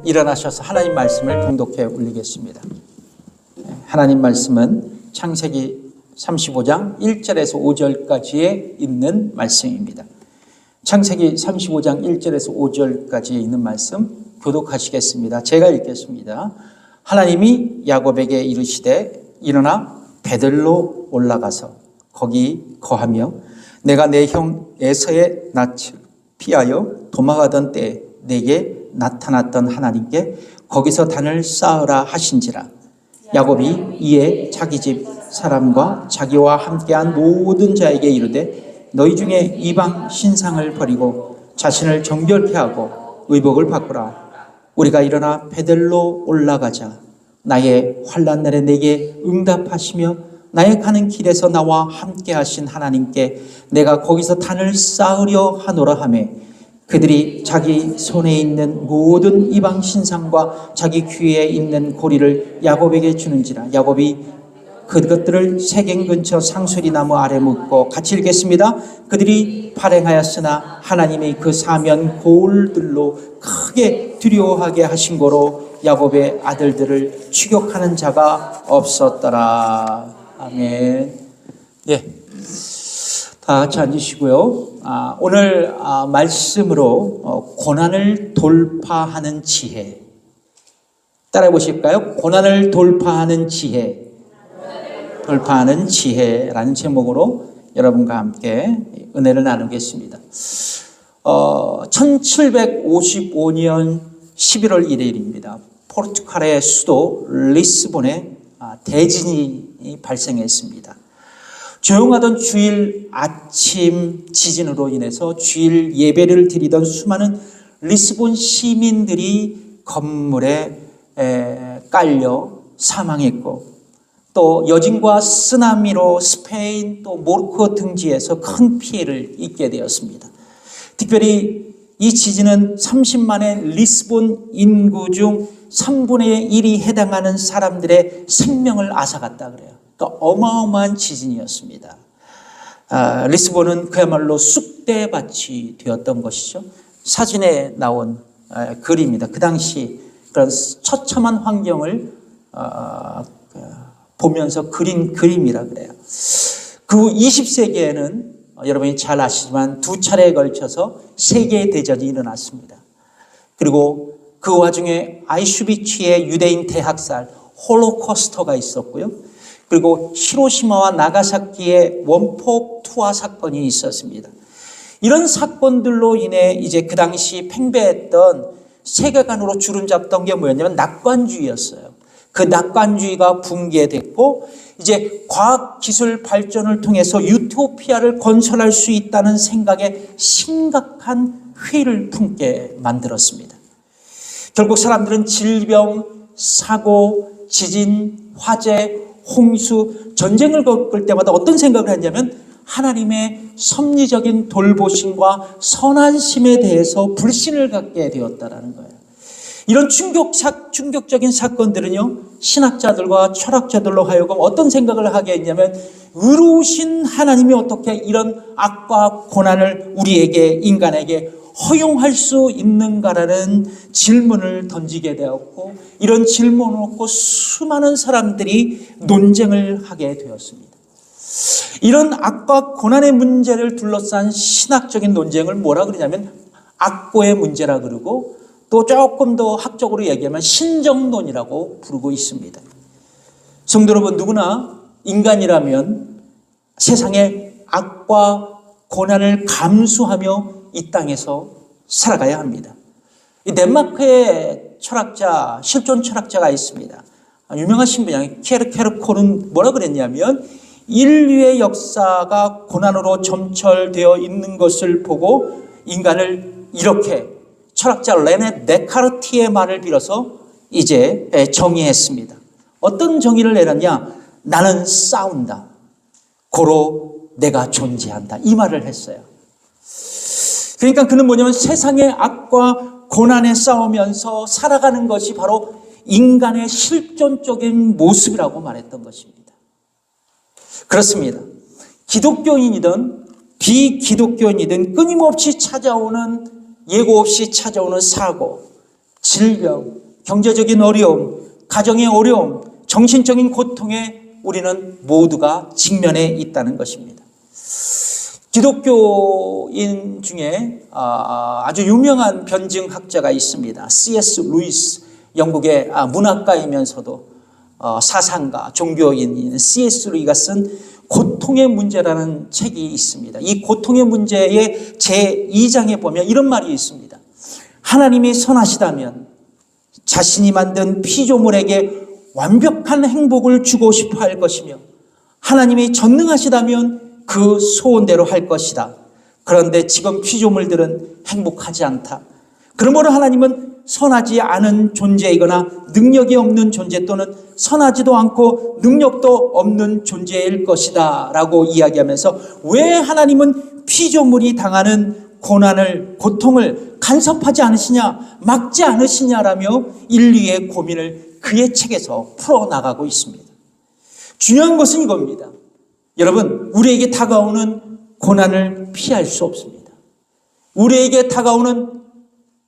일어나셔서 하나님 말씀을 봉독해 올리겠습니다. 하나님 말씀은 창세기 35장 1절에서 5절까지에 있는 말씀입니다. 창세기 35장 1절에서 5절까지에 있는 말씀 교독하시겠습니다. 제가 읽겠습니다. 하나님이 야곱에게 이르시되 일어나 베들로 올라가서 거기 거하며 내가 내 형 에서의 낯을 피하여 도망하던 때에 내게 나타났던 하나님께 거기서 단을 쌓으라 하신지라. 야곱이 이에 자기 집 사람과 자기와 함께한 모든 자에게 이르되 너희 중에 이방 신상을 버리고 자신을 정결케 하고 의복을 바꾸라. 우리가 일어나 베들로 올라가자. 나의 환난 날에 내게 응답하시며 나의 가는 길에서 나와 함께 하신 하나님께 내가 거기서 단을 쌓으려 하노라 하매 그들이 자기 손에 있는 모든 이방 신상과 자기 귀에 있는 고리를 야곱에게 주는지라. 야곱이 그것들을 세겜 근처 상수리 나무 아래 묻고 같이 읽겠습니다. 그들이 발행하였으나 하나님이 그 사면 고울들로 크게 두려워하게 하신 거로 야곱의 아들들을 추격하는 자가 없었더라. 아멘. 예, 다 같이 앉으시고요. 오늘 말씀으로 고난을 돌파하는 지혜 따라해 보실까요? 고난을 돌파하는 지혜, 돌파하는 지혜라는 제목으로 여러분과 함께 은혜를 나누겠습니다. 1755년 11월 1일입니다. 포르투갈의 수도 리스본에 대진이 발생했습니다. 조용하던 주일 아침 지진으로 인해서 주일 예배를 드리던 수많은 리스본 시민들이 건물에 깔려 사망했고 또 여진과 쓰나미로 스페인 또 모로코 등지에서 큰 피해를 입게 되었습니다. 특별히 이 지진은 30만의 리스본 인구 중 3분의 1이 해당하는 사람들의 생명을 앗아갔다 그래요. 그러니까 어마어마한 지진이었습니다. 리스본은 그야말로 쑥대밭이 되었던 것이죠. 사진에 나온 글입니다. 그 당시 그런 처참한 환경을 보면서 그린 그림이라 그래요. 그 20세기에는 여러분이 잘 아시지만 두 차례에 걸쳐서 세계대전이 일어났습니다. 그리고 그 와중에 아이슈비츠의 유대인 대학살 홀로코스터가 있었고요. 그리고 히로시마와 나가사키의 원폭 투하 사건이 있었습니다. 이런 사건들로 인해 이제 그 당시 팽배했던 세계관으로 주름잡던 게 뭐였냐면 낙관주의였어요. 그 낙관주의가 붕괴됐고 이제 과학기술 발전을 통해서 유토피아를 건설할 수 있다는 생각에 심각한 회의를 품게 만들었습니다. 결국 사람들은 질병, 사고, 지진, 화재, 홍수, 전쟁을 겪을 때마다 어떤 생각을 했냐면 하나님의 섭리적인 돌보심과 선하심에 대해서 불신을 갖게 되었다는 거예요. 이런 충격적인 사건들은요, 신학자들과 철학자들로 하여금 어떤 생각을 하게 했냐면 의로우신 하나님이 어떻게 이런 악과 고난을 우리에게, 인간에게 허용할 수 있는가라는 질문을 던지게 되었고 이런 질문을 놓고 수많은 사람들이 논쟁을 하게 되었습니다. 이런 악과 고난의 문제를 둘러싼 신학적인 논쟁을 뭐라 그러냐면 악고의 문제라 그러고 또 조금 더 학적으로 얘기하면 신정론이라고 부르고 있습니다. 성도 여러분, 누구나 인간이라면 세상의 악과 고난을 감수하며 이 땅에서 살아가야 합니다. 이 덴마크의 철학자, 실존 철학자가 있습니다. 유명하신 분이 케르케르코는 뭐라 그랬냐면 인류의 역사가 고난으로 점철되어 있는 것을 보고 인간을 이렇게 철학자 레네 데카르트의 말을 빌어서 이제 정의했습니다. 어떤 정의를 내렸냐? 나는 싸운다. 고로 내가 존재한다. 이 말을 했어요. 그러니까 그는 뭐냐면 세상의 악과 고난에 싸우면서 살아가는 것이 바로 인간의 실존적인 모습이라고 말했던 것입니다. 그렇습니다. 기독교인이든 비기독교인이든 끊임없이 찾아오는 예고 없이 찾아오는 사고, 질병, 경제적인 어려움, 가정의 어려움, 정신적인 고통에 우리는 모두가 직면해 있다는 것입니다. 기독교인 중에 아주 유명한 변증학자가 있습니다. C.S. 루이스, 영국의 문학가이면서도 사상가, 종교인인 C.S. 루이스가 쓴 고통의 문제라는 책이 있습니다. 이 고통의 문제의 제2장에 보면 이런 말이 있습니다. 하나님이 선하시다면 자신이 만든 피조물에게 완벽한 행복을 주고 싶어 할 것이며 하나님이 전능하시다면 그 소원대로 할 것이다. 그런데 지금 피조물들은 행복하지 않다. 그러므로 하나님은 선하지 않은 존재이거나 능력이 없는 존재 또는 선하지도 않고 능력도 없는 존재일 것이다 라고 이야기하면서 왜 하나님은 피조물이 당하는 고난을, 고통을 간섭하지 않으시냐, 막지 않으시냐라며 인류의 고민을 그의 책에서 풀어나가고 있습니다. 중요한 것은 이겁니다. 여러분, 우리에게 다가오는 고난을 피할 수 없습니다. 우리에게 다가오는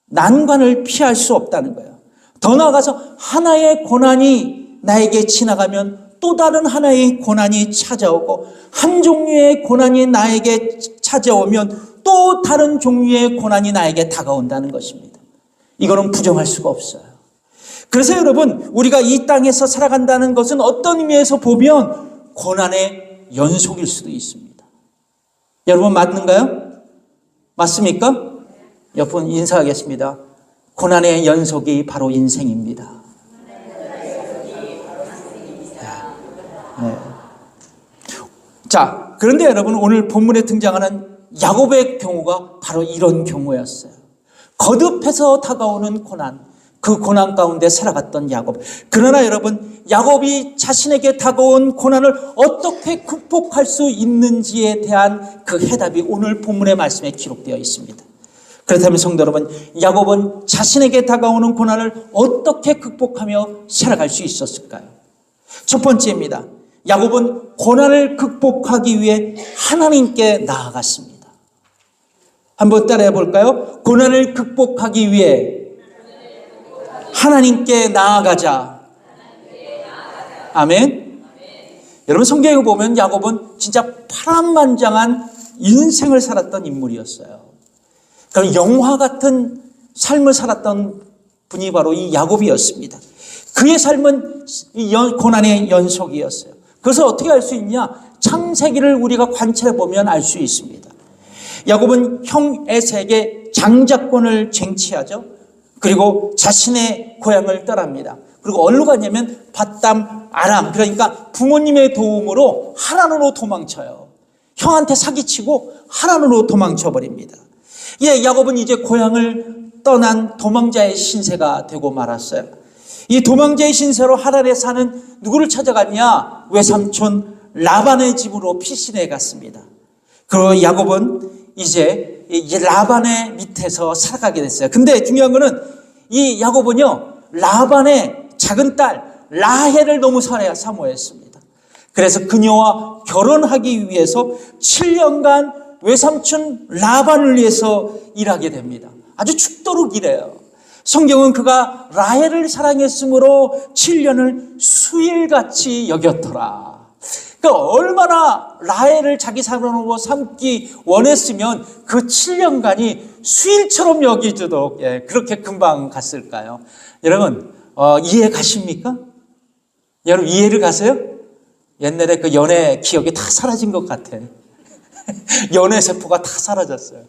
난관을 피할 수 없다는 거예요. 더 나아가서 하나의 고난이 나에게 지나가면 또 다른 하나의 고난이 찾아오고 한 종류의 고난이 나에게 찾아오면 또 다른 종류의 고난이 나에게 다가온다는 것입니다. 이거는 부정할 수가 없어요. 그래서 여러분, 우리가 이 땅에서 살아간다는 것은 어떤 의미에서 보면 고난의 연속일 수도 있습니다. 여러분 맞는가요? 맞습니까? 옆분 인사하겠습니다. 고난의 연속이 바로 인생입니다. 네. 자, 그런데 여러분 오늘 본문에 등장하는 야곱의 경우가 바로 이런 경우였어요. 거듭해서 다가오는 고난, 그 고난 가운데 살아갔던 야곱. 그러나 여러분, 야곱이 자신에게 다가온 고난을 어떻게 극복할 수 있는지에 대한 그 해답이 오늘 본문의 말씀에 기록되어 있습니다. 그렇다면 성도 여러분, 야곱은 자신에게 다가오는 고난을 어떻게 극복하며 살아갈 수 있었을까요? 첫 번째입니다. 야곱은 고난을 극복하기 위해 하나님께 나아갔습니다. 한번 따라해 볼까요? 고난을 극복하기 위해 하나님께 나아가자. 아멘. 여러분 성경에 보면 야곱은 진짜 파란만장한 인생을 살았던 인물이었어요. 그럼 영화 같은 삶을 살았던 분이 바로 이 야곱이었습니다. 그의 삶은 고난의 연속이었어요. 그래서 어떻게 알 수 있냐? 창세기를 우리가 관찰해 보면 알 수 있습니다. 야곱은 형 에색의 장자권을 쟁취하죠. 그리고 자신의 고향을 떠납니다. 그리고 어디로 가냐면 밧담 아람, 그러니까 부모님의 도움으로 하란으로 도망쳐요. 형한테 사기치고 하란으로 도망쳐버립니다. 예, 야곱은 이제 고향을 떠난 도망자의 신세가 되고 말았어요. 이 도망자의 신세로 하란에 사는 누구를 찾아갔냐? 외삼촌 라반의 집으로 피신해 갔습니다. 그리고 야곱은 이제 라반의 밑에서 살아가게 됐어요. 근데 중요한 거는 이 야곱은요, 라반의 작은 딸 라헬을 너무 사모했습니다. 그래서 그녀와 결혼하기 위해서 7년간 외삼촌 라반을 위해서 일하게 됩니다. 아주 죽도록 일해요. 성경은 그가 라헬을 사랑했으므로 7년을 수일같이 여겼더라. 그러니까 얼마나 라헬을 자기 사람으로 삼기 원했으면 그 7년간이 수일처럼 여기도록 그렇게 금방 갔을까요? 여러분 이해 가십니까? 여러분 이해를 가세요? 옛날에 그 연애 기억이 다 사라진 것 같아. 연애 세포가 다 사라졌어요.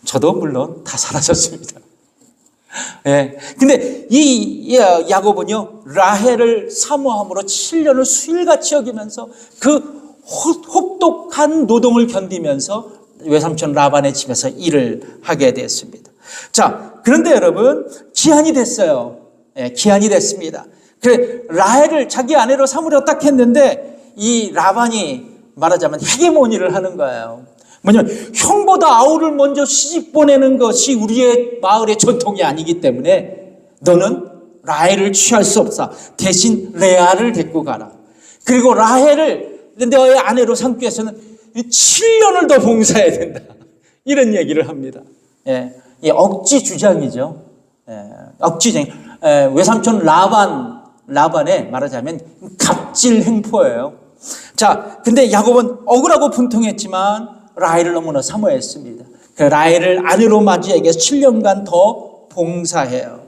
저도 물론 다 사라졌습니다. 근데 이 야곱은요, 라헬을 사모함으로 7년을 수일같이 여기면서 그 혹독한 노동을 견디면서 외삼촌 라반의 집에서 일을 하게 됐습니다. 자, 그런데 여러분, 기한이 됐어요. 기한이 됐습니다. 그래, 라헬을 자기 아내로 삼으려 딱 했는데 이 라반이 말하자면 헤게모니를 하는 거예요. 뭐냐면 형보다 아우를 먼저 시집 보내는 것이 우리의 마을의 전통이 아니기 때문에 너는 라헬을 취할 수 없어. 대신 레아를 데리고 가라. 그리고 라헬을 너의 아내로 삼기 위해서는 7년을 더 봉사해야 된다. 이런 얘기를 합니다. 이 억지 주장이죠. 억지쟁이. 외삼촌 라반의 말하자면 갑질 행포예요. 자, 근데 야곱은 억울하고 분통했지만 라헬을 너무나 사모했습니다. 그 라헬을 아내로 맞이하기 위해서 7년간 더 봉사해요.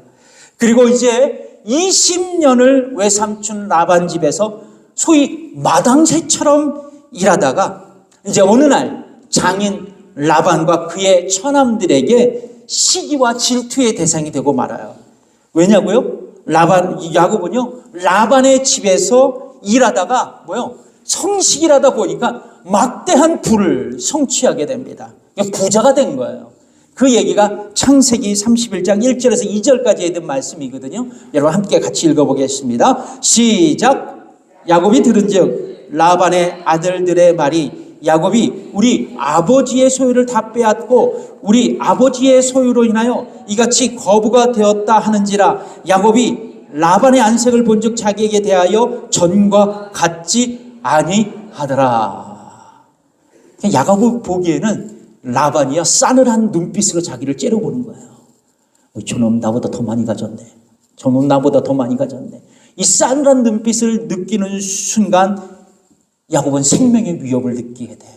그리고 이제 20년을 외삼촌 라반 집에서 소위 마당새처럼 일하다가 이제 어느 날 장인 라반과 그의 처남들에게 시기와 질투의 대상이 되고 말아요. 왜냐고요? 야곱은요, 라반의 집에서 일하다가 성식일하다 보니까 막대한 부를 성취하게 됩니다. 부자가 된 거예요. 그 얘기가 창세기 31장 1절에서 2절까지 있는 말씀이거든요. 여러분 함께 같이 읽어보겠습니다. 시작. 야곱이 들은즉 라반의 아들들의 말이 야곱이 우리 아버지의 소유를 다 빼앗고 우리 아버지의 소유로 인하여 이같이 거부가 되었다 하는지라. 야곱이 라반의 안색을 본즉 자기에게 대하여 전과 같지 아니하더라. 야곱이 보기에는 라반이야 싸늘한 눈빛으로 자기를 째려보는 거예요. 저놈 나보다 더 많이 가졌네. 저놈 나보다 더 많이 가졌네. 이 싸늘한 눈빛을 느끼는 순간 야곱은 생명의 위협을 느끼게 돼요.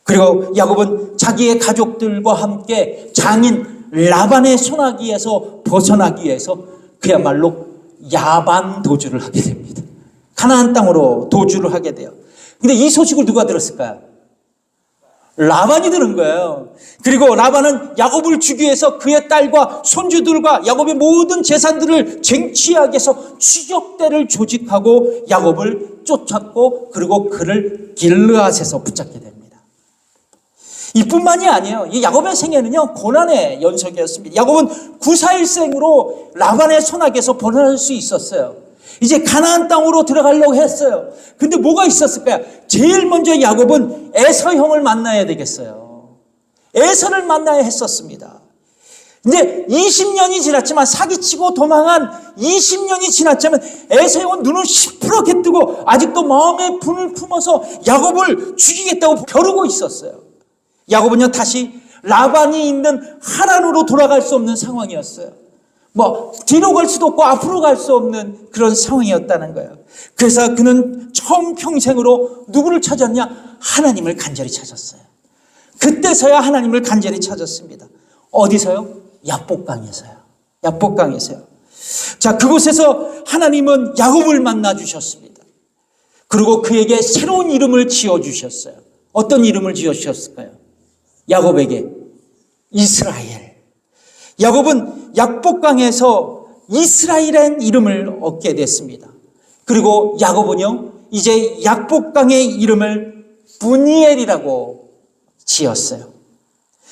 그리고 야곱은 자기의 가족들과 함께 장인 라반의 손아귀에서 벗어나기 위해서 그야말로 야반 도주를 하게 됩니다. 가나안 땅으로 도주를 하게 돼요. 근데 이 소식을 누가 들었을까요? 라반이 들은 거예요. 그리고 라반은 야곱을 주기 위해서 그의 딸과 손주들과 야곱의 모든 재산들을 쟁취하기 위해서 추적대를 조직하고 야곱을 쫓았고 그리고 그를 길르앗에서 붙잡게 됩니다. 이뿐만이 아니에요. 이 야곱의 생애는요 고난의 연속이었습니다. 야곱은 941생으로 라반의 손아귀에서 벗어날 수 있었어요. 이제 가나안 땅으로 들어가려고 했어요. 근데 뭐가 있었을까요? 제일 먼저 야곱은 에서 형을 만나야 되겠어요. 에서를 만나야 했었습니다. 이제 20년이 지났지만 사기치고 도망한 20년이 지났지만 에서 형은 눈을 시퍼렇게 뜨고 아직도 마음의 분을 품어서 야곱을 죽이겠다고 벼르고 있었어요. 야곱은요 다시 라반이 있는 하란으로 돌아갈 수 없는 상황이었어요. 뒤로 갈 수도 없고 앞으로 갈 수 없는 그런 상황이었다는 거예요. 그래서 그는 처음 평생으로 누구를 찾았냐? 하나님을 간절히 찾았어요. 그때서야 하나님을 간절히 찾았습니다. 어디서요? 야복강에서요. 야복강에서요. 자, 그곳에서 하나님은 야곱을 만나 주셨습니다. 그리고 그에게 새로운 이름을 지어주셨어요. 어떤 이름을 지어주셨을까요? 야곱에게 이스라엘. 야곱은 약복강에서 이스라엘의 이름을 얻게 됐습니다. 그리고 야곱은요 이제 약복강의 이름을 브니엘이라고 지었어요.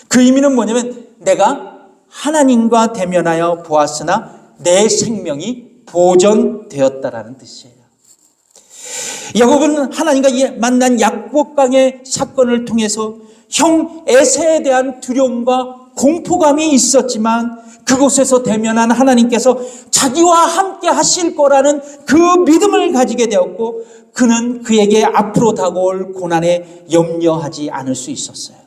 그 의미는 뭐냐면 내가 하나님과 대면하여 보았으나 내 생명이 보존되었다라는 뜻이에요. 야곱은 하나님과 만난 약복강의 사건을 통해서 형 에서에 대한 두려움과 공포감이 있었지만 그곳에서 대면한 하나님께서 자기와 함께 하실 거라는 그 믿음을 가지게 되었고 그는 그에게 앞으로 다가올 고난에 염려하지 않을 수 있었어요.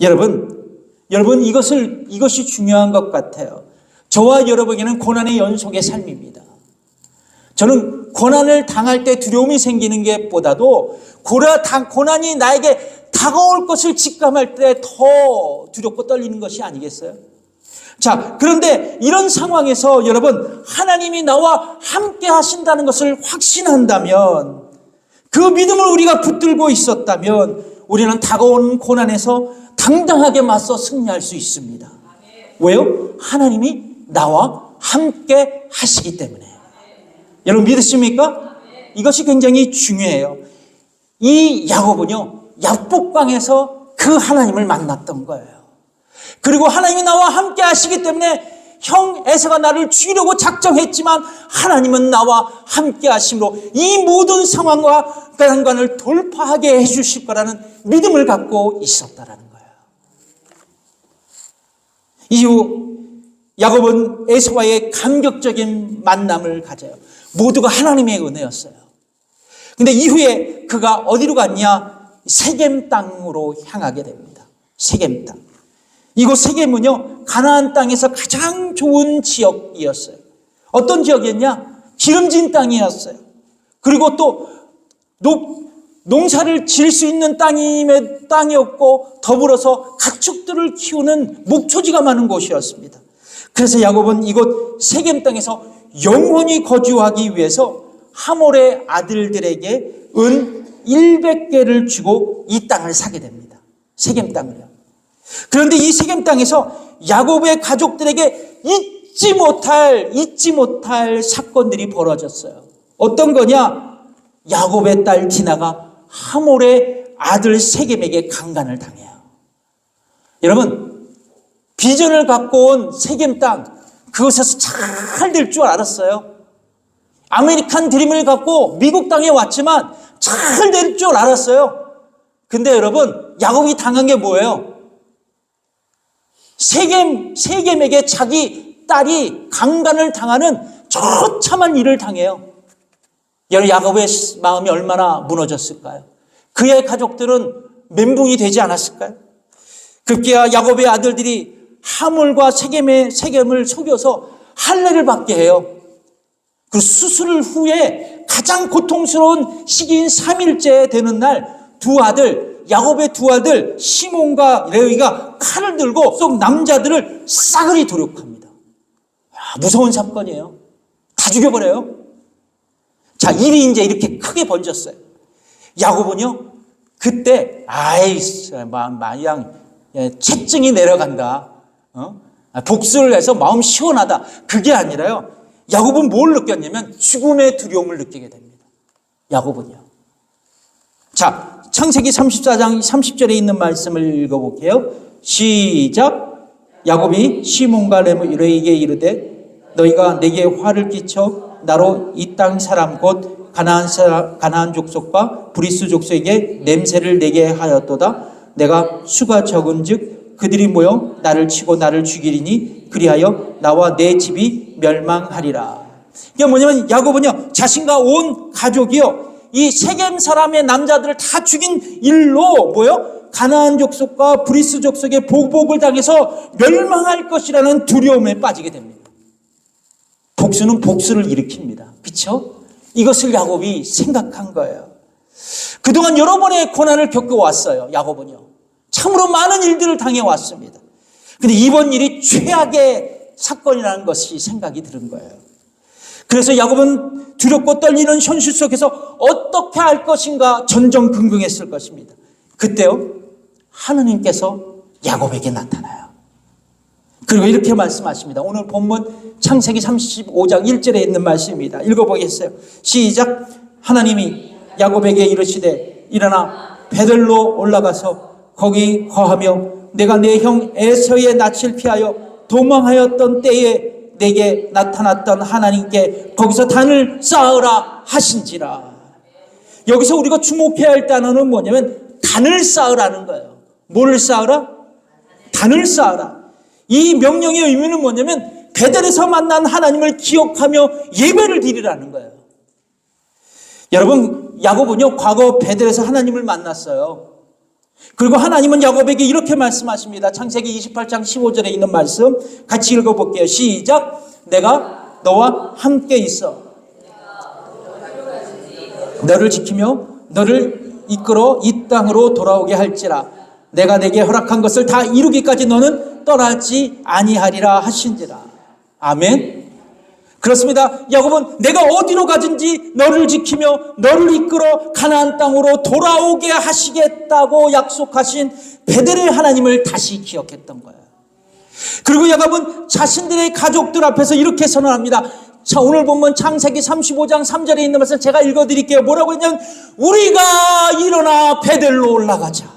여러분 이것이 중요한 것 같아요. 저와 여러분에게는 고난의 연속의 삶입니다. 저는 고난을 당할 때 두려움이 생기는 게 보다도 고난이 나에게 다가올 것을 직감할 때 더 두렵고 떨리는 것이 아니겠어요? 자, 그런데 이런 상황에서 여러분 하나님이 나와 함께 하신다는 것을 확신한다면 그 믿음을 우리가 붙들고 있었다면 우리는 다가오는 고난에서 당당하게 맞서 승리할 수 있습니다. 왜요? 하나님이 나와 함께 하시기 때문에. 여러분 믿으십니까? 이것이 굉장히 중요해요. 이 야곱은요 약복강에서 그 하나님을 만났던 거예요. 그리고 하나님이 나와 함께 하시기 때문에 형 에서가 나를 죽이려고 작정했지만 하나님은 나와 함께 하심으로 이 모든 상황과 난관을 돌파하게 해주실 거라는 믿음을 갖고 있었다라는 거예요. 이후 야곱은 에서와의 감격적인 만남을 가져요. 모두가 하나님의 은혜였어요. 근데 이후에 그가 어디로 갔냐? 세겜 땅으로 향하게 됩니다. 세겜 땅. 이곳 세겜은요, 가나안 땅에서 가장 좋은 지역이었어요. 어떤 지역이었냐? 기름진 땅이었어요. 그리고 또 농사를 지을 수 있는 땅이었고, 더불어서 가축들을 키우는 목초지가 많은 곳이었습니다. 그래서 야곱은 이곳 세겜 땅에서 영원히 거주하기 위해서 하몰의 아들들에게 은 100개를 주고 이 땅을 사게 됩니다. 세겜 땅을요. 그런데 이 세겜 땅에서 야곱의 가족들에게 잊지 못할 사건들이 벌어졌어요. 어떤 거냐? 야곱의 딸 디나가 하몰의 아들 세겜에게 강간을 당해요. 여러분, 비전을 갖고 온 세겜 땅, 그곳에서 잘 될 줄 알았어요. 아메리칸 드림을 갖고 미국 땅에 왔지만 잘 될 줄 알았어요. 근데 여러분, 야곱이 당한 게 뭐예요? 세겜에게 자기 딸이 강간을 당하는 처참한 일을 당해요. 여러분, 야곱의 마음이 얼마나 무너졌을까요? 그의 가족들은 멘붕이 되지 않았을까요? 급기야 야곱의 아들들이 하몰과 세겜을 속여서 할례를 받게 해요. 그 수술 후에 가장 고통스러운 시기인 3일째 되는 날 야곱의 두 아들 시몬과 레위가 칼을 들고 속 남자들을 싸그리 도륙합니다. 무서운 사건이에요. 다 죽여버려요. 자, 일이 이제 이렇게 크게 번졌어요. 야곱은요, 그때 마냥 체증이 내려간다. 복수를 해서 마음 시원하다. 그게 아니라요. 야곱은 뭘 느꼈냐면 죽음의 두려움을 느끼게 됩니다. 야곱은요. 자, 창세기 34장 30절에 있는 말씀을 읽어볼게요. 시작. 야곱이 시몬과 레위에게 이르되 너희가 내게 화를 끼쳐 나로 이 땅 사람 곧 가나안 족속과 브리스 족속에게 냄새를 내게 하였도다. 내가 수가 적은즉 그들이 모여 나를 치고 나를 죽이리니 그리하여 나와 내 집이 멸망하리라. 이게 뭐냐면 야곱은요, 자신과 온 가족이요, 이 세겜 사람의 남자들을 다 죽인 일로 가나안 족속과 브리스 족속의 보복을 당해서 멸망할 것이라는 두려움에 빠지게 됩니다. 복수는 복수를 일으킵니다. 그렇죠? 이것을 야곱이 생각한 거예요. 그동안 여러 번의 고난을 겪어왔어요. 야곱은요. 참으로 많은 일들을 당해왔습니다. 근데 이번 일이 최악의 사건이라는 것이 생각이 드는 거예요. 그래서 야곱은 두렵고 떨리는 현실 속에서 어떻게 할 것인가 전전긍긍했을 것입니다. 그때요, 하느님께서 야곱에게 나타나요. 그리고 이렇게 말씀하십니다. 오늘 본문 창세기 35장 1절에 있는 말씀입니다. 읽어보겠어요. 시작. 하나님이 야곱에게 이르시되 일어나 베들로 올라가서 거기 거하며 내가 내 형 에서의 낯을 피하여 도망하였던 때에 내게 나타났던 하나님께 거기서 단을 쌓으라 하신지라. 여기서 우리가 주목해야 할 단어는 뭐냐면 단을 쌓으라는 거예요. 뭐를 쌓으라? 단을 쌓으라. 이 명령의 의미는 뭐냐면 베델에서 만난 하나님을 기억하며 예배를 드리라는 거예요. 여러분, 야곱은요, 과거 베델에서 하나님을 만났어요. 그리고 하나님은 야곱에게 이렇게 말씀하십니다. 창세기 28장 15절에 있는 말씀 같이 읽어볼게요. 시작. 내가 너와 함께 있어 너를 지키며 너를 이끌어 이 땅으로 돌아오게 할지라. 내가 내게 허락한 것을 다 이루기까지 너는 떠나지 아니하리라 하신지라. 아멘. 그렇습니다. 야곱은 내가 어디로 가든지 너를 지키며 너를 이끌어 가나안 땅으로 돌아오게 하시겠다고 약속하신 베델의 하나님을 다시 기억했던 거예요. 그리고 야곱은 자신들의 가족들 앞에서 이렇게 선언합니다. 자, 오늘 보면 창세기 35장 3절에 있는 말씀 제가 읽어드릴게요. 뭐라고 했냐면 우리가 일어나 베델로 올라가자.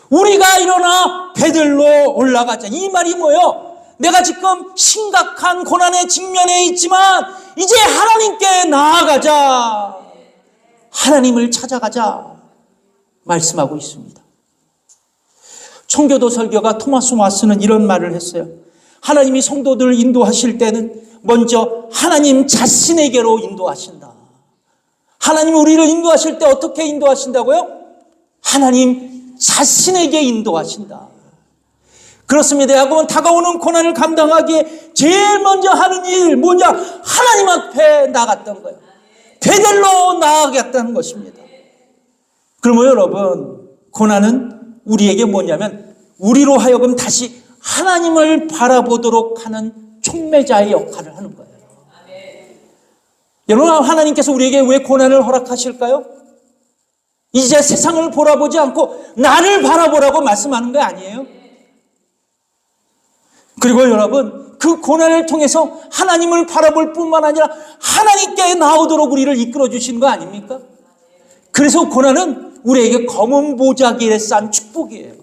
우리가 일어나 베델로 올라가자. 이 말이 뭐예요? 내가 지금 심각한 고난의 직면에 있지만 이제 하나님께 나아가자. 하나님을 찾아가자. 말씀하고 있습니다. 청교도 설교가 토마스 와스는 이런 말을 했어요. 하나님이 성도들을 인도하실 때는 먼저 하나님 자신에게로 인도하신다. 하나님이 우리를 인도하실 때 어떻게 인도하신다고요? 하나님 자신에게 인도하신다. 그렇습니다. 야곱은 다가오는 고난을 감당하기에 제일 먼저 하는 일 뭐냐? 하나님 앞에 나갔던 거예요. 베델로 나아갔다는 것입니다. 그러면 여러분, 고난은 우리에게 뭐냐면 우리로 하여금 다시 하나님을 바라보도록 하는 촉매자의 역할을 하는 거예요. 여러분, 하나님께서 우리에게 왜 고난을 허락하실까요? 이제 세상을 바라보지 않고 나를 바라보라고 말씀하는 거 아니에요? 그리고 여러분, 그 고난을 통해서 하나님을 바라볼 뿐만 아니라 하나님께 나오도록 우리를 이끌어 주신 거 아닙니까? 그래서 고난은 우리에게 검은 보자기에 싼 축복이에요.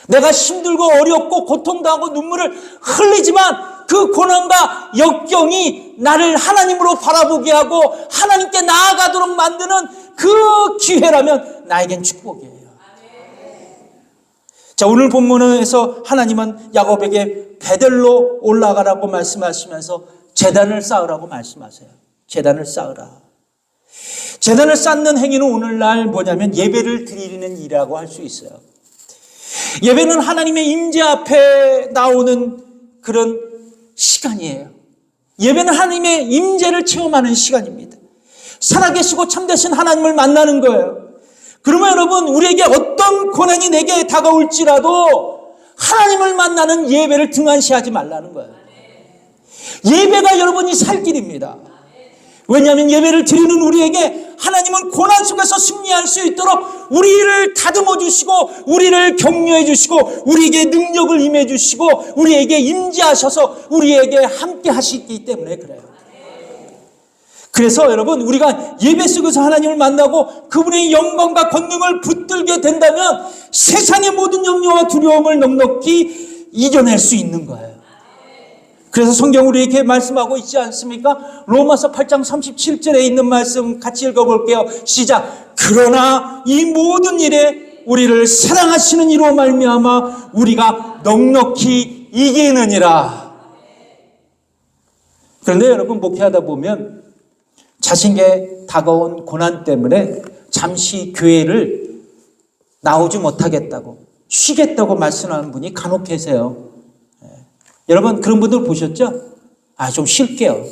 내가 힘들고 어렵고 고통당하고 눈물을 흘리지만 그 고난과 역경이 나를 하나님으로 바라보게 하고 하나님께 나아가도록 만드는 그 기회라면 나에겐 축복이에요. 자, 오늘 본문에서 하나님은 야곱에게 베델로 올라가라고 말씀하시면서 제단을 쌓으라고 말씀하세요. 제단을 쌓으라. 제단을 쌓는 행위는 오늘날 뭐냐면 예배를 드리는 일이라고 할 수 있어요. 예배는 하나님의 임재 앞에 나오는 그런 시간이에요. 예배는 하나님의 임재를 체험하는 시간입니다. 살아계시고 참되신 하나님을 만나는 거예요. 그러면 여러분, 우리에게 어떤 고난이 내게 다가올지라도 하나님을 만나는 예배를 등한시하지 말라는 거예요. 예배가 여러분이 살 길입니다. 왜냐하면 예배를 드리는 우리에게 하나님은 고난 속에서 승리할 수 있도록 우리를 다듬어 주시고 우리를 격려해 주시고 우리에게 능력을 임해 주시고 우리에게 임재하셔서 우리에게 함께 하시기 때문에 그래요. 그래서 여러분, 우리가 예배 속에서 하나님을 만나고 그분의 영광과 권능을 붙들게 된다면 세상의 모든 염려와 두려움을 넉넉히 이겨낼 수 있는 거예요. 그래서 성경 우리에게 말씀하고 있지 않습니까? 로마서 8장 37절에 있는 말씀 같이 읽어볼게요. 시작. 그러나 이 모든 일에 우리를 사랑하시는 이로 말미암아 우리가 넉넉히 이기느니라. 그런데 여러분, 목회하다 보면 자신에게 다가온 고난 때문에 잠시 교회를 나오지 못하겠다고, 쉬겠다고 말씀하는 분이 간혹 계세요. 여러분, 그런 분들 보셨죠? 좀 쉴게요.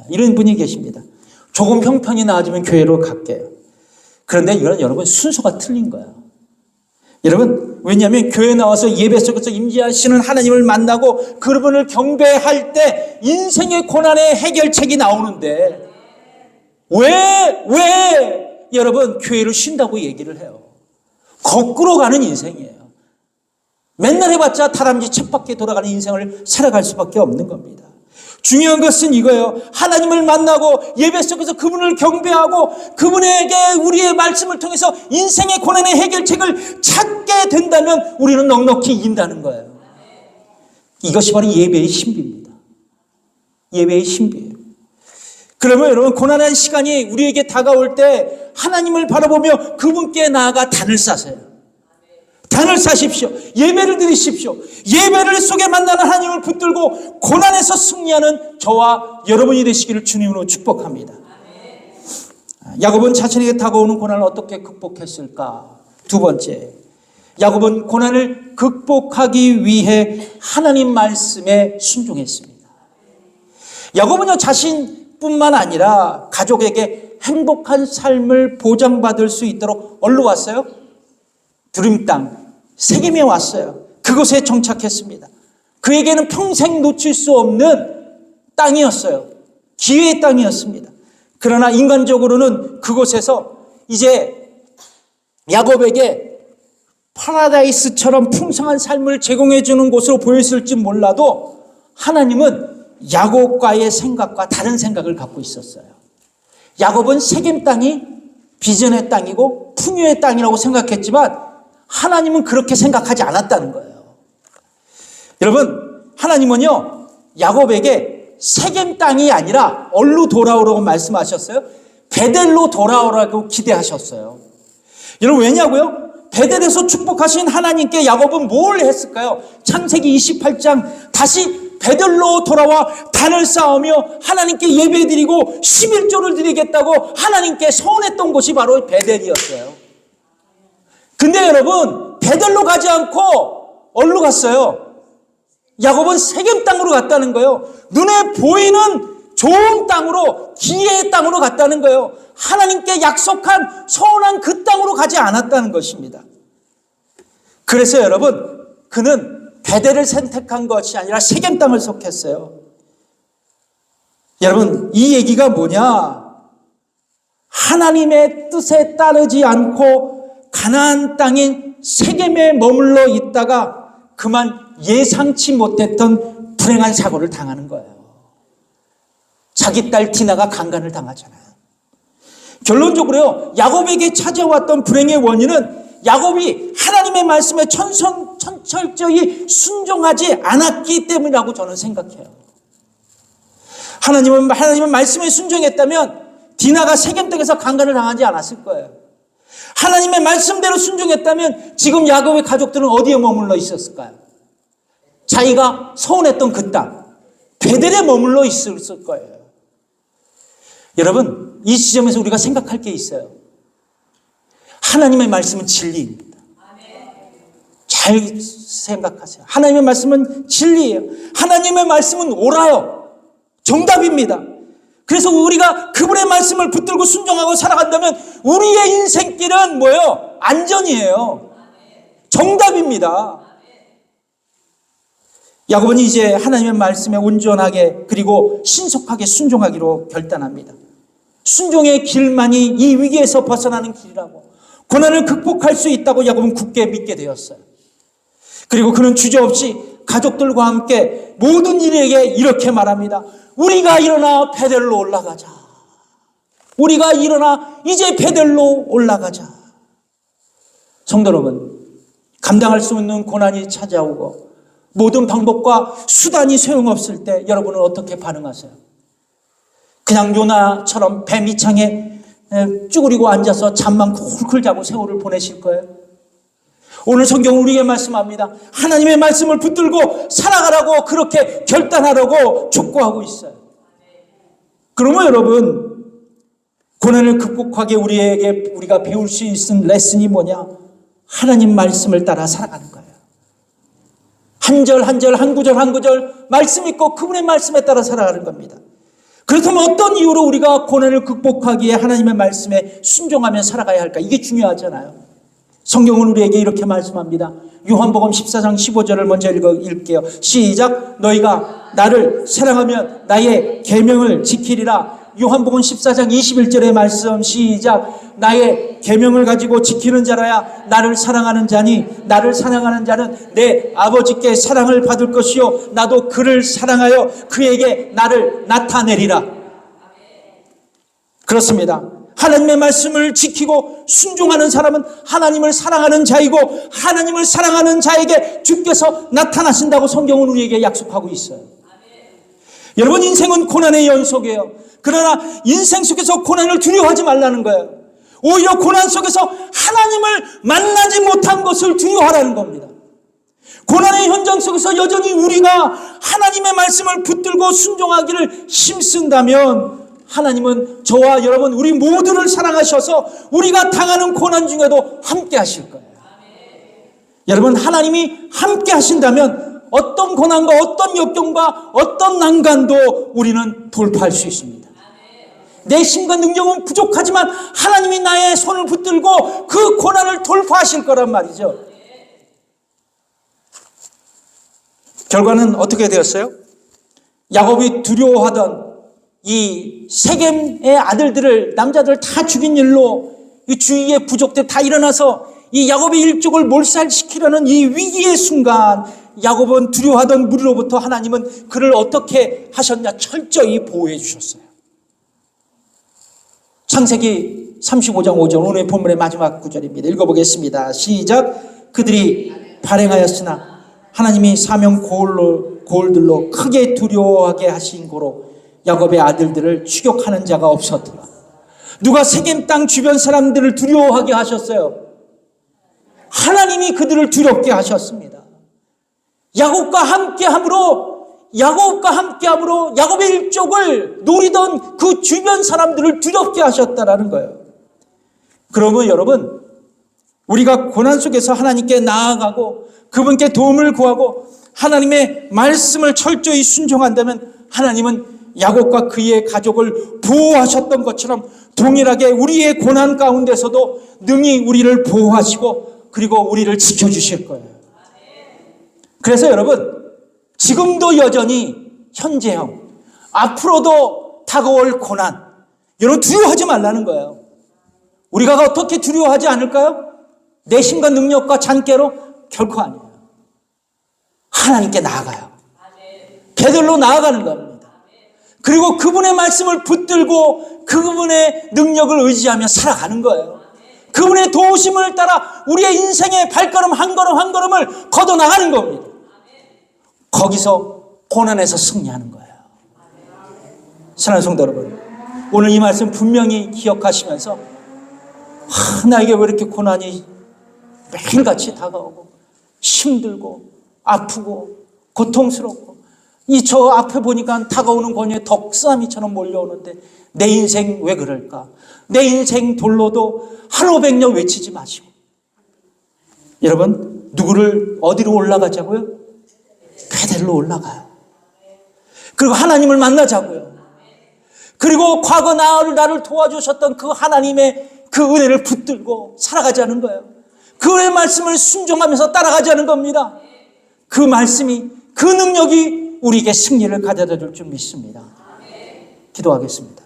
이런 분이 계십니다. 조금 형편이 나아지면 교회로 갈게요. 그런데 이건 여러분 순서가 틀린 거예요. 여러분, 왜냐하면 교회 나와서 예배 속에서 임재하시는 하나님을 만나고 그분을 경배할 때 인생의 고난의 해결책이 나오는데 왜 여러분 교회를 쉰다고 얘기를 해요? 거꾸로 가는 인생이에요. 맨날 해봤자 다람쥐 쳇바퀴 돌아가는 인생을 살아갈 수밖에 없는 겁니다. 중요한 것은 이거예요. 하나님을 만나고 예배 속에서 그분을 경배하고 그분에게 우리의 말씀을 통해서 인생의 고난의 해결책을 찾게 된다면 우리는 넉넉히 이긴다는 거예요. 이것이 바로 예배의 신비입니다. 예배의 신비예요. 그러면 여러분, 고난의 시간이 우리에게 다가올 때 하나님을 바라보며 그분께 나아가 단을 쌓으세요. 단을 쌓으십시오. 예배를 드리십시오. 예배를 속에 만나는 하나님을 붙들고 고난에서 승리하는 저와 여러분이 되시기를 주님으로 축복합니다. 야곱은 자신에게 다가오는 고난을 어떻게 극복했을까? 두 번째, 야곱은 고난을 극복하기 위해 하나님 말씀에 순종했습니다. 야곱은요, 자신뿐만 아니라 가족에게 행복한 삶을 보장받을 수 있도록 어디로 왔어요? 두림 땅, 세겜에 왔어요. 그곳에 정착했습니다. 그에게는 평생 놓칠 수 없는 땅이었어요. 기회의 땅이었습니다. 그러나 인간적으로는 그곳에서 이제 야곱에게 파라다이스처럼 풍성한 삶을 제공해 주는 곳으로 보였을지 몰라도 하나님은 야곱과의 생각과 다른 생각을 갖고 있었어요. 야곱은 세겜 땅이 비전의 땅이고 풍요의 땅이라고 생각했지만 하나님은 그렇게 생각하지 않았다는 거예요. 여러분, 하나님은요, 야곱에게 세겜 땅이 아니라 어디로 돌아오라고 말씀하셨어요? 베델로 돌아오라고 기대하셨어요. 여러분, 왜냐고요? 베델에서 축복하신 하나님께 야곱은 뭘 했을까요? 창세기 28장 다시 베델로 돌아와 단을 쌓으며 하나님께 예배드리고 11조를 드리겠다고 하나님께 서원했던 곳이 바로 베델이었어요. 근데 여러분, 베델로 가지 않고 어디로 갔어요? 야곱은 세겜 땅으로 갔다는 거예요. 눈에 보이는 좋은 땅으로, 기회의 땅으로 갔다는 거예요. 하나님께 약속한 서운한 그 땅으로 가지 않았다는 것입니다. 그래서 여러분, 그는 베델을 선택한 것이 아니라 세겜 땅을 선택했어요. 여러분, 이 얘기가 뭐냐? 하나님의 뜻에 따르지 않고 가나안 땅인 세겜에 머물러 있다가 그만 예상치 못했던 불행한 사고를 당하는 거예요. 자기 딸 디나가 강간을 당하잖아요. 결론적으로요, 야곱에게 찾아왔던 불행의 원인은 야곱이 하나님의 말씀에 천철저히 순종하지 않았기 때문이라고 저는 생각해요. 하나님의 말씀에 순종했다면 디나가 세겜 땅에서 강간을 당하지 않았을 거예요. 하나님의 말씀대로 순종했다면 지금 야곱의 가족들은 어디에 머물러 있었을까요? 자기가 서운했던 그 땅, 베델에 머물러 있었을 거예요. 여러분, 이 지점에서 우리가 생각할 게 있어요. 하나님의 말씀은 진리입니다. 잘 생각하세요. 하나님의 말씀은 진리예요. 하나님의 말씀은 옳아요. 정답입니다. 그래서 우리가 그분의 말씀을 붙들고 순종하고 살아간다면 우리의 인생길은 뭐예요? 안전이에요. 정답입니다. 야곱은 이제 하나님의 말씀에 온전하게 그리고 신속하게 순종하기로 결단합니다. 순종의 길만이 이 위기에서 벗어나는 길이라고, 고난을 극복할 수 있다고 야곱은 굳게 믿게 되었어요. 그리고 그는 주저없이 가족들과 함께 모든 일에게 이렇게 말합니다. 우리가 일어나 베델로 올라가자. 우리가 일어나 이제 베델로 올라가자. 성도 여러분, 감당할 수 없는 고난이 찾아오고 모든 방법과 수단이 소용없을 때 여러분은 어떻게 반응하세요? 그냥 요나처럼 배 밑창에 쭈그리고 앉아서 잠만 쿨쿨 자고 세월을 보내실 거예요? 오늘 성경은 우리에게 말씀합니다. 하나님의 말씀을 붙들고 살아가라고 그렇게 결단하라고 촉구하고 있어요. 그러면 여러분, 고난을 극복하게 우리가 배울 수 있는 레슨이 뭐냐? 하나님 말씀을 따라 살아가는 거예요. 한 절 한 절, 한 구절 한 구절 말씀 있고 그분의 말씀에 따라 살아가는 겁니다. 그렇다면 어떤 이유로 우리가 고난을 극복하기에 하나님의 말씀에 순종하며 살아가야 할까? 이게 중요하잖아요. 성경은 우리에게 이렇게 말씀합니다. 요한복음 14장 15절을 먼저 읽게요. 시작. 너희가 나를 사랑하면 나의 계명을 지키리라. 요한복음 14장 21절의 말씀 시작. 나의 계명을 가지고 지키는 자라야 나를 사랑하는 자니 나를 사랑하는 자는 내 아버지께 사랑을 받을 것이요 나도 그를 사랑하여 그에게 나를 나타내리라. 그렇습니다. 하나님의 말씀을 지키고 순종하는 사람은 하나님을 사랑하는 자이고 하나님을 사랑하는 자에게 주께서 나타나신다고 성경은 우리에게 약속하고 있어요. 여러분, 인생은 고난의 연속이에요. 그러나 인생 속에서 고난을 두려워하지 말라는 거예요. 오히려 고난 속에서 하나님을 만나지 못한 것을 두려워하라는 겁니다. 고난의 현장 속에서 여전히 우리가 하나님의 말씀을 붙들고 순종하기를 힘쓴다면 하나님은 저와 여러분 우리 모두를 사랑하셔서 우리가 당하는 고난 중에도 함께 하실 거예요. 여러분, 하나님이 함께 하신다면 어떤 고난과 어떤 역경과 어떤 난간도 우리는 돌파할 수 있습니다. 내 힘과 능력은 부족하지만 하나님이 나의 손을 붙들고 그 고난을 돌파하실 거란 말이죠. 결과는 어떻게 되었어요? 야곱이 두려워하던 이 세겜의 아들들을, 남자들을 다 죽인 일로 이 주위의 부족들 다 일어나서 이 야곱의 일족을 몰살시키려는 이 위기의 순간, 야곱은 두려워하던 무리로부터 하나님은 그를 어떻게 하셨냐? 철저히 보호해 주셨어요. 창세기 35장 5절, 오늘 본문의 마지막 구절입니다. 읽어보겠습니다. 시작. 그들이 발행하였으나 하나님이 사명 고울들로 크게 두려워하게 하신 고로 야곱의 아들들을 추격하는 자가 없었더라. 누가 세겜 땅 주변 사람들을 두려워하게 하셨어요? 하나님이 그들을 두렵게 하셨습니다. 야곱과 함께함으로 야곱의 일족을 노리던 그 주변 사람들을 두렵게 하셨다라는 거예요. 그러면 여러분, 우리가 고난 속에서 하나님께 나아가고 그분께 도움을 구하고 하나님의 말씀을 철저히 순종한다면 하나님은 야곱과 그의 가족을 보호하셨던 것처럼 동일하게 우리의 고난 가운데서도 능히 우리를 보호하시고 그리고 우리를 지켜주실 거예요. 그래서 여러분, 지금도 여전히 현재형, 앞으로도 다가올 고난, 여러분 두려워하지 말라는 거예요. 우리가 어떻게 두려워하지 않을까요? 내 힘과 능력과 잔꾀로? 결코 아니에요. 하나님께 나아가요. 베들로 나아가는 겁니다. 그리고 그분의 말씀을 붙들고 그분의 능력을 의지하며 살아가는 거예요. 그분의 도우심을 따라 우리의 인생의 발걸음 한 걸음 한 걸음을 걷어나가는 겁니다. 거기서 고난에서 승리하는 거예요. 사랑하는 성도 여러분, 오늘 이 말씀 분명히 기억하시면서 나에게 왜 이렇게 고난이 매일같이 다가오고 힘들고 아프고 고통스럽고 저 앞에 보니까 다가오는 권유에 덕수아미처럼 몰려오는데 내 인생 왜 그럴까? 내 인생 돌로도 하루 백년 외치지 마시고, 여러분 누구를 어디로 올라가자고요? 베델로 올라가요. 그리고 하나님을 만나자고요. 그리고 과거 나를 도와주셨던 그 하나님의 그 은혜를 붙들고 살아가자는 거예요. 그의 말씀을 순종하면서 따라가자는 겁니다. 그 말씀이, 그 능력이 우리에게 승리를 가져다 줄 줄 믿습니다. 기도하겠습니다.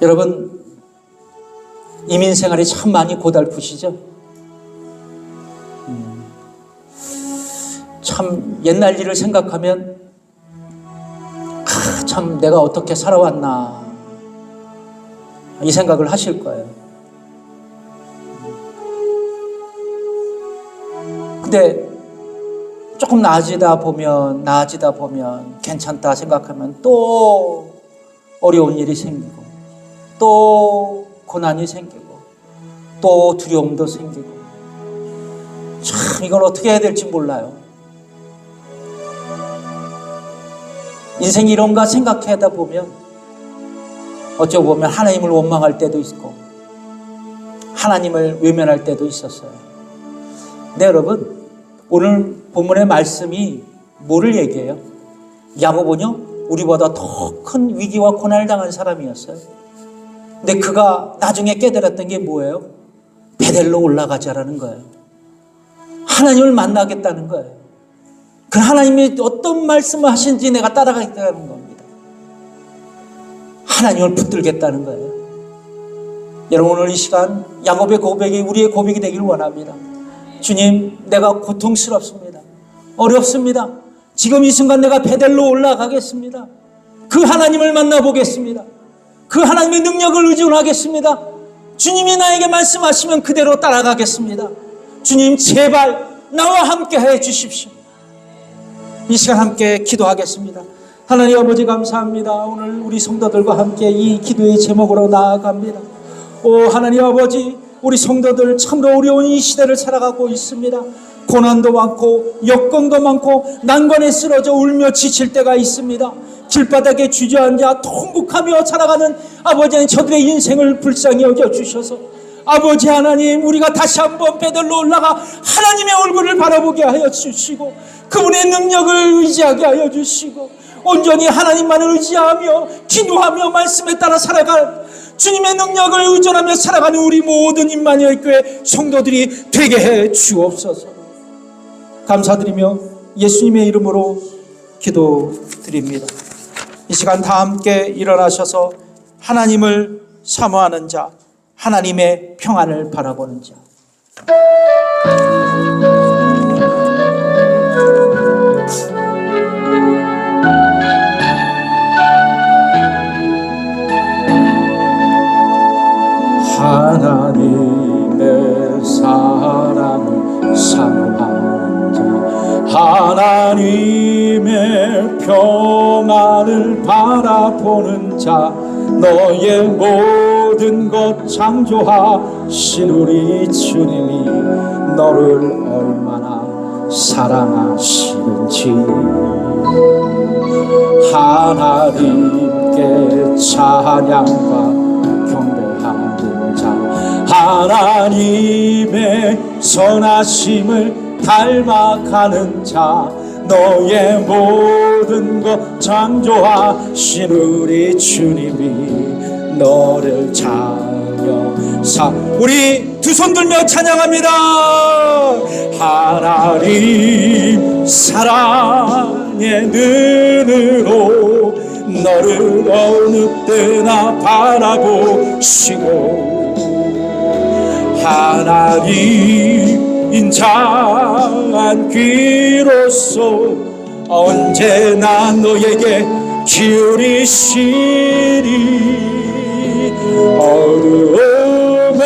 여러분, 이민 생활이 참 많이 고달프시죠? 참 옛날 일을 생각하면 참 내가 어떻게 살아왔나 이 생각을 하실 거예요. 근데 조금 나아지다 보면 괜찮다 생각하면 또 어려운 일이 생기고 또 고난이 생기고 또 두려움도 생기고 참 이걸 어떻게 해야 될지 몰라요. 인생이 이런가 생각하다 보면 어쩌보면 하나님을 원망할 때도 있고 하나님을 외면할 때도 있었어요. 근데 여러분, 오늘 본문의 말씀이 뭐를 얘기해요? 야고보는요, 우리보다 더 큰 위기와 고난을 당한 사람이었어요. 근데 그가 나중에 깨달았던 게 뭐예요? 베델로 올라가자라는 거예요. 하나님을 만나겠다는 거예요. 그 하나님이 어떤 말씀을 하신지 내가 따라가겠다는 겁니다. 하나님을 붙들겠다는 거예요. 여러분, 오늘 이 시간 야곱의 고백이 우리의 고백이 되길 원합니다. 주님, 내가 고통스럽습니다. 어렵습니다. 지금 이 순간 내가 베델로 올라가겠습니다. 그 하나님을 만나보겠습니다. 그 하나님의 능력을 의존하겠습니다. 주님이 나에게 말씀하시면 그대로 따라가겠습니다. 주님, 제발 나와 함께 해 주십시오. 이 시간 함께 기도하겠습니다. 하나님 아버지, 감사합니다. 오늘 우리 성도들과 함께 이 기도의 제목으로 나아갑니다. 오 하나님 아버지, 우리 성도들 참으로 어려운 이 시대를 살아가고 있습니다. 고난도 많고 여건도 많고 난관에 쓰러져 울며 지칠 때가 있습니다. 길바닥에 주저앉아 통곡하며 살아가는 아버지, 저들의 인생을 불쌍히 여겨주셔서 아버지 하나님, 우리가 다시 한번 베델로 올라가 하나님의 얼굴을 바라보게 하여 주시고 그분의 능력을 의지하게 하여 주시고 온전히 하나님만을 의지하며 기도하며 말씀에 따라 살아갈 주님의 능력을 의존하며 살아가는 우리 모든 임마누엘 교회 성도들이 되게 해 주옵소서. 감사드리며 예수님의 이름으로 기도드립니다. 이 시간 다 함께 일어나셔서 하나님을 사모하는 자, 하나님의 평안을 바라보는 자. 하나님의 사랑을 사모하는 자, 하나님의 평안을 바라보는 자, 너의 모든 것 창조하신 우리 주님이 너를 얼마나 사랑하시는지 하나님께 찬양과 경배하는 자 하나님의 선하심을 닮아가는 자 너의 모든 것 창조하신 우리 주님이 너를 찬양사 우리 두 손 들며 찬양합니다. 하나님 사랑의 눈으로 너를 어느 때나 바라보시고 하나님 인자한 귀로서 언제나 너에게 기울이시리 어두움에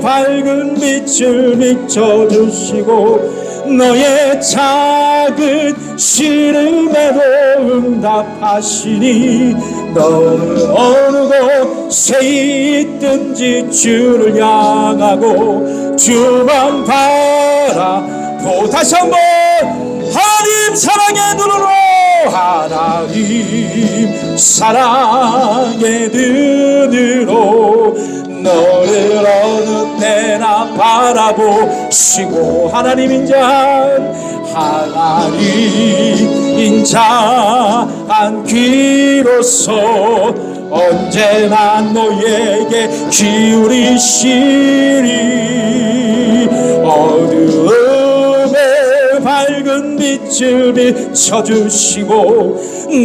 밝은 빛을 비춰주시고 너의 작은 시름에도 응답하시니 너는 어느 곳에 있든지 주를 향하고 주만 바라보 다시 한번 하나님 사랑의 눈으로 하나님 사랑의 눈으로 너를 어느 때나 바라보시고 하나님 인자한 귀로서 언제나 너에게 기울이시리 어두움에 밝은 빛을 비춰주시고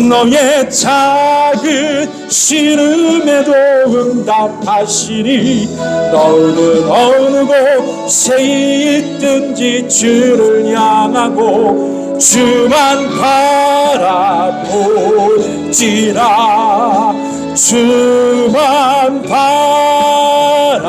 너의 작은 시름에도 응답하시니 너는 어느 곳에 있든지 주를 향하고 주만 바라볼지라 주만 바라볼지라